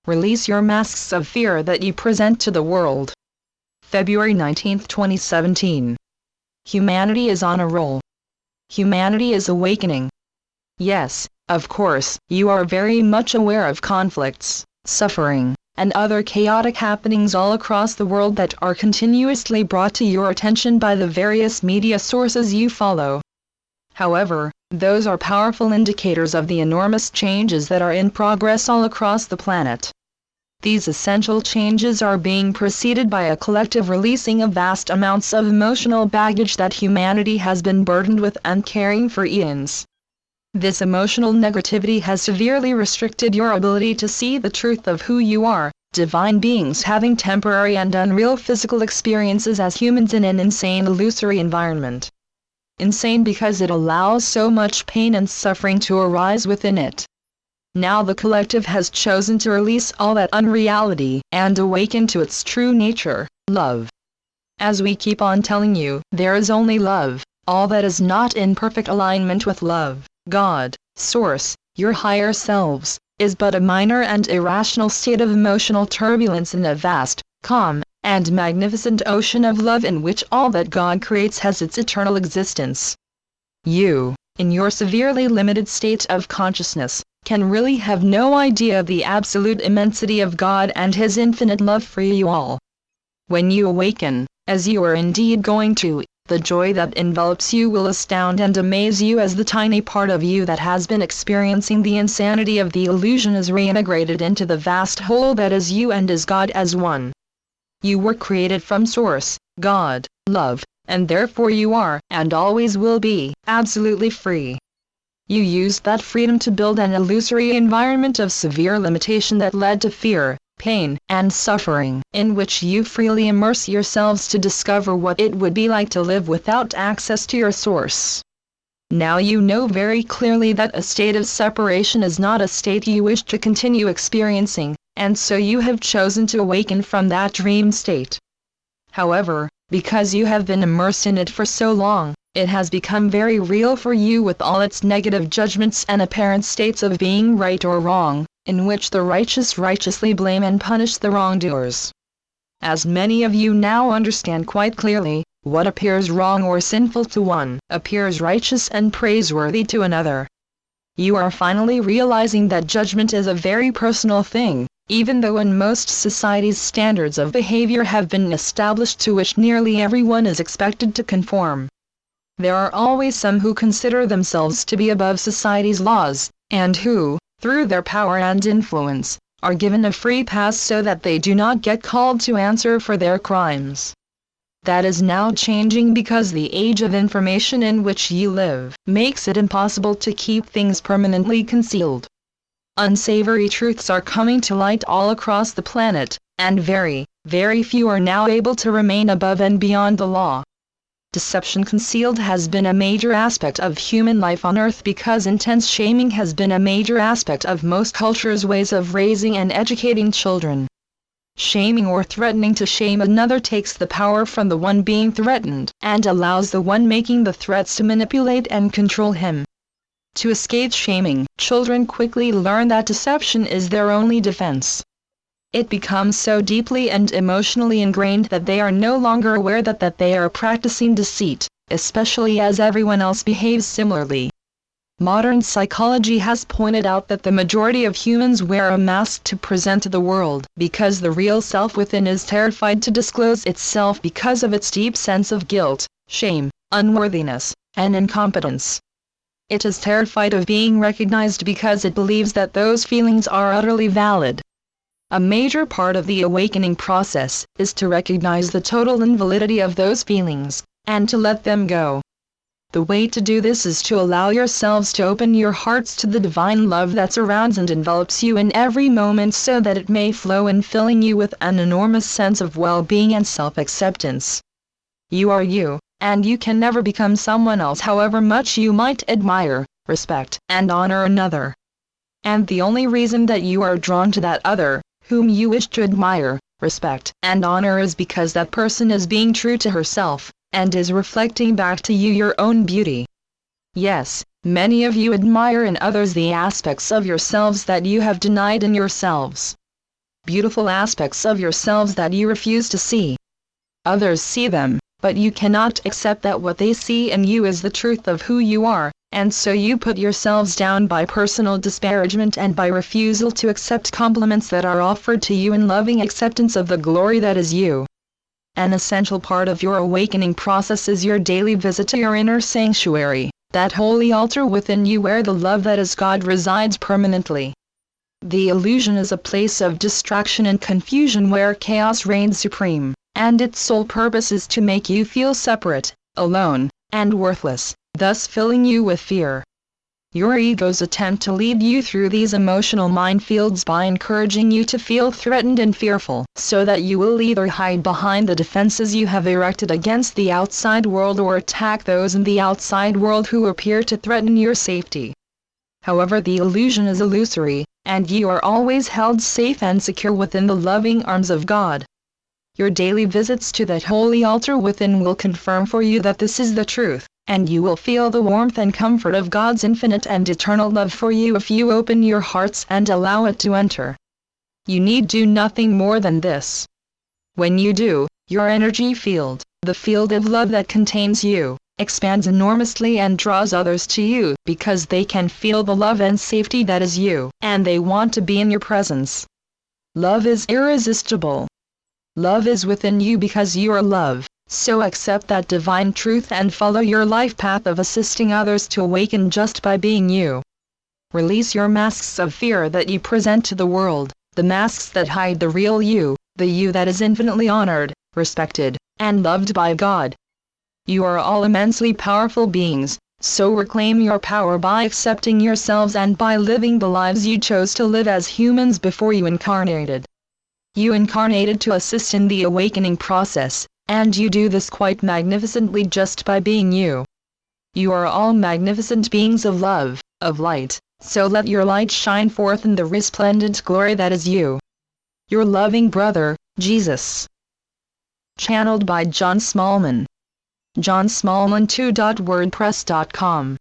Release your masks of fear that you present to the world. February 19, 2017. Humanity is on a roll. Humanity is awakening. Yes, of course, you are very much aware of conflicts, suffering, and other chaotic happenings all across the world that are continuously brought to your attention by the various media sources you follow. However, those are powerful indicators of the enormous changes that are in progress all across the planet. These essential changes are being preceded by a collective releasing of vast amounts of emotional baggage that humanity has been burdened with and carrying for eons. This emotional negativity has severely restricted your ability to see the truth of who you are, divine beings having temporary and unreal physical experiences as humans in an insane illusory environment. Insane because it allows so much pain and suffering to arise within it. Now the collective has chosen to release all that unreality and awaken to its true nature, love. As we keep on telling you, there is only love. All that is not in perfect alignment with love, God, Source, your higher selves, is but a minor and irrational state of emotional turbulence in a vast, calm, and magnificent ocean of love in which all that God creates has its eternal existence. You, in your severely limited state of consciousness, can really have no idea of the absolute immensity of God and His infinite love for you all. When you awaken, as you are indeed going to, the joy that envelops you will astound and amaze you as the tiny part of you that has been experiencing the insanity of the illusion is reintegrated into the vast whole that is you and is God as one. You were created from Source, God, love, and therefore you are, and always will be, absolutely free. You used that freedom to build an illusory environment of severe limitation that led to fear, pain, and suffering, in which you freely immerse yourselves to discover what it would be like to live without access to your source. Now you know very clearly that a state of separation is not a state you wish to continue experiencing, and so you have chosen to awaken from that dream state. However, because you have been immersed in it for so long, it has become very real for you with all its negative judgments and apparent states of being right or wrong, in which the righteous righteously blame and punish the wrongdoers. As many of you now understand quite clearly, what appears wrong or sinful to one, appears righteous and praiseworthy to another. You are finally realizing that judgment is a very personal thing, even though in most societies standards of behavior have been established to which nearly everyone is expected to conform. There are always some who consider themselves to be above society's laws, and who, through their power and influence, are given a free pass so that they do not get called to answer for their crimes. That is now changing because the age of information in which you live makes it impossible to keep things permanently concealed. Unsavory truths are coming to light all across the planet, and very, very few are now able to remain above and beyond the law. Deception concealed has been a major aspect of human life on Earth because intense shaming has been a major aspect of most cultures' ways of raising and educating children. Shaming or threatening to shame another takes the power from the one being threatened and allows the one making the threats to manipulate and control him. To escape shaming, children quickly learn that deception is their only defense. It becomes so deeply and emotionally ingrained that they are no longer aware that they are practicing deceit, especially as everyone else behaves similarly. Modern psychology has pointed out that the majority of humans wear a mask to present to the world because the real self within is terrified to disclose itself because of its deep sense of guilt, shame, unworthiness, and incompetence. It is terrified of being recognized because it believes that those feelings are utterly valid. A major part of the awakening process is to recognize the total invalidity of those feelings, and to let them go. The way to do this is to allow yourselves to open your hearts to the divine love that surrounds and envelops you in every moment so that it may flow in filling you with an enormous sense of well-being and self-acceptance. You are you, and you can never become someone else however much you might admire, respect, and honor another. And the only reason that you are drawn to that other, whom you wish to admire, respect, and honor is because that person is being true to herself, and is reflecting back to you your own beauty. Yes, many of you admire in others the aspects of yourselves that you have denied in yourselves. beautiful aspects of yourselves that you refuse to see. Others see them, but you cannot accept that what they see in you is the truth of who you are, and so you put yourselves down by personal disparagement and by refusal to accept compliments that are offered to you in loving acceptance of the glory that is you. An essential part of your awakening process is your daily visit to your inner sanctuary, that holy altar within you where the love that is God resides permanently. The illusion is a place of distraction and confusion where chaos reigns supreme, and its sole purpose is to make you feel separate, alone, and worthless, thus filling you with fear. Your egos attempt to lead you through these emotional minefields by encouraging you to feel threatened and fearful, so that you will either hide behind the defenses you have erected against the outside world or attack those in the outside world who appear to threaten your safety. However, the illusion is illusory, and you are always held safe and secure within the loving arms of God. Your daily visits to that holy altar within will confirm for you that this is the truth, and you will feel the warmth and comfort of God's infinite and eternal love for you if you open your hearts and allow it to enter. You need do nothing more than this. When you do, your energy field, the field of love that contains you, expands enormously and draws others to you because they can feel the love and safety that is you, and they want to be in your presence. Love is irresistible. Love is within you because you are love, so accept that divine truth and follow your life path of assisting others to awaken just by being you. Release your masks of fear that you present to the world, the masks that hide the real you, the you that is infinitely honored, respected, and loved by God. You are all immensely powerful beings, so reclaim your power by accepting yourselves and by living the lives you chose to live as humans before you incarnated. You incarnated to assist in the awakening process, and you do this quite magnificently just by being you. You are all magnificent beings of love, of light, so let your light shine forth in the resplendent glory that is you. Your loving brother, Jesus. Channeled by John Smallman. johnsmallman2.wordpress.com